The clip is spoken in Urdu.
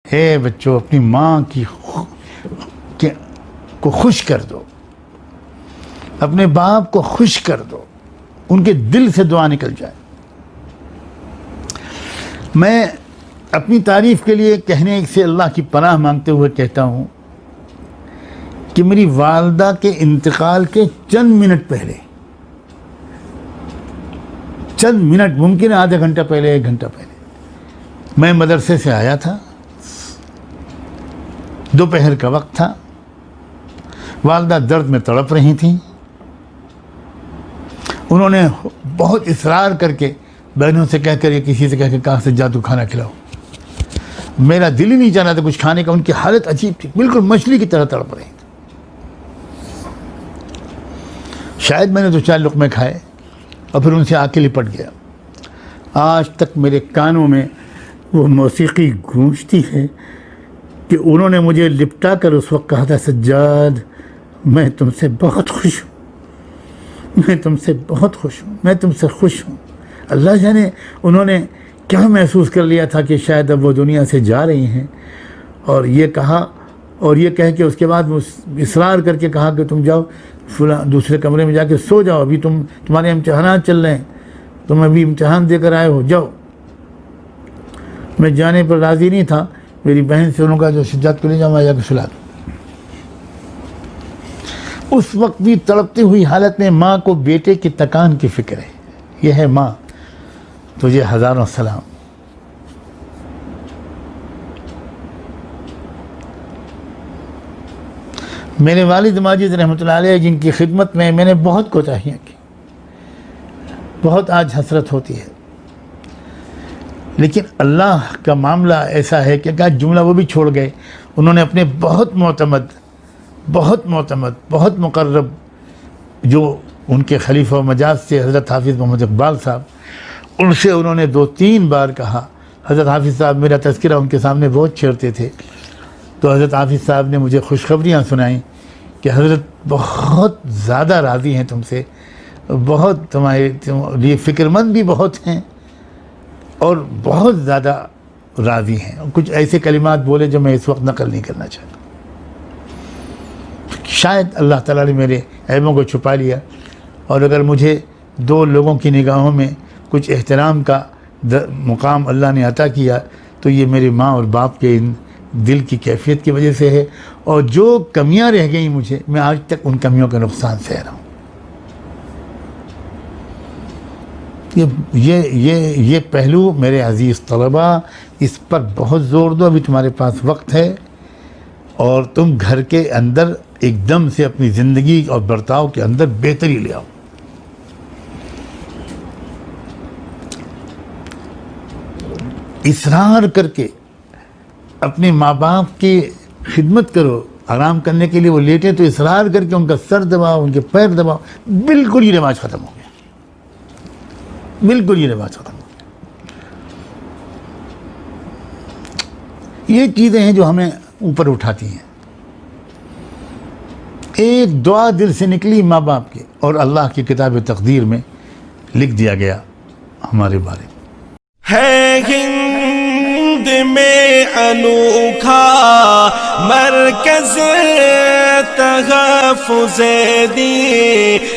اے بچوں، اپنی ماں کو خوش کر دو، اپنے باپ کو خوش کر دو، ان کے دل سے دعا نکل جائے۔ میں اپنی تعریف کے لیے کہنے سے اللہ کی پناہ مانگتے ہوئے کہتا ہوں کہ میری والدہ کے انتقال کے چند منٹ پہلے، چند منٹ، ممکن ہے آدھا گھنٹہ پہلے، 1 گھنٹہ پہلے، میں مدرسے سے آیا تھا، دوپہر کا وقت تھا، والدہ درد میں تڑپ رہی تھیں۔ انہوں نے بہت اصرار کر کے بہنوں سے کہہ کر یا کسی سے کہہ کے کہا سے جادو کھانا کھلاؤ۔ میرا دل ہی نہیں چاہ رہا تھا کچھ کھانے کا، ان کی حالت عجیب تھی، بالکل مچھلی کی طرح تڑپ رہی تھی۔ شاید میں نے 2-4 لقمے کھائے اور پھر ان سے آ کے لپٹ گیا۔ آج تک میرے کانوں میں وہ موسیقی گونجتی ہے کہ انہوں نے مجھے لپٹا کر اس وقت کہا تھا، سجاد میں تم سے بہت خوش ہوں، میں تم سے بہت خوش ہوں، میں تم سے خوش ہوں۔ اللہ جانے انہوں نے کیا محسوس کر لیا تھا کہ شاید اب وہ دنیا سے جا رہی ہیں، اور یہ کہا، اور یہ کہہ کے اس کے بعد اصرار کر کے کہا کہ تم جاؤ فلاں دوسرے کمرے میں جا کے سو جاؤ، ابھی تمہارے امتحانات چل رہے ہیں، تم ابھی امتحان دے کر آئے ہو، جاؤ۔ میں جانے پر راضی نہیں تھا، میری بہن سے انہوں کا جو سجاد کو لے جاؤ، میں جا کے سلا دوں۔ اس وقت بھی تڑپتی ہوئی حالت میں ماں کو بیٹے کی تکان کی فکر ہے۔ یہ ہے ماں، تجھے ہزاروں سلام۔ میرے والد ماجد رحمۃ اللہ علیہ، جن کی خدمت میں نے بہت کوتاہیاں کی، بہت آج حسرت ہوتی ہے، لیکن اللہ کا معاملہ ایسا ہے کہ کیا جملہ وہ بھی چھوڑ گئے۔ انہوں نے اپنے بہت معتمد، بہت مقرب، جو ان کے خلیفہ و مجاز سے حضرت حافظ محمد اقبال صاحب، ان سے انہوں نے 2-3 بار کہا۔ حضرت حافظ صاحب میرا تذکرہ ان کے سامنے بہت چھیڑتے تھے، تو حضرت حافظ صاحب نے مجھے خوشخبریاں سنائیں کہ حضرت بہت زیادہ راضی ہیں تم سے، بہت تمہارے لیے فکر مند بھی بہت ہیں، اور بہت زیادہ راضی ہیں۔ کچھ ایسے کلمات بولے جو میں اس وقت نقل نہیں کرنا چاہتا۔ شاید اللہ تعالیٰ نے میرے عیبوں کو چھپا لیا، اور اگر مجھے 2 لوگوں کی نگاہوں میں کچھ احترام کا مقام اللہ نے عطا کیا، تو یہ میری ماں اور باپ کے ان دل کی کیفیت کی وجہ سے ہے، اور جو کمیاں رہ گئیں مجھے، میں آج تک ان کمیوں کا نقصان سہ رہا ہوں۔ یہ پہلو میرے عزیز طلباء، اس پر بہت زور دو، ابھی تمہارے پاس وقت ہے، اور تم گھر کے اندر ایک دم سے اپنی زندگی اور برتاؤ کے اندر بہتری لے آؤ۔ اصرار کر کے اپنے ماں باپ کی خدمت کرو، آرام کرنے کے لیے وہ لیٹے تو اصرار کر کے ان کا سر دباؤ، ان کے پیر دباؤ۔ بالکل یہ رواج ختم ہو گیا، بالکل یہ رواج ختم ہو گیا۔ یہ چیزیں ہیں جو ہمیں اوپر اٹھاتی ہیں۔ ایک دعا دل سے نکلی ماں باپ کی، اور اللہ کی کتاب تقدیر میں لکھ دیا گیا ہمارے بارے میں۔ ہے ہند میں انوکھا مرکز تحفظ دین،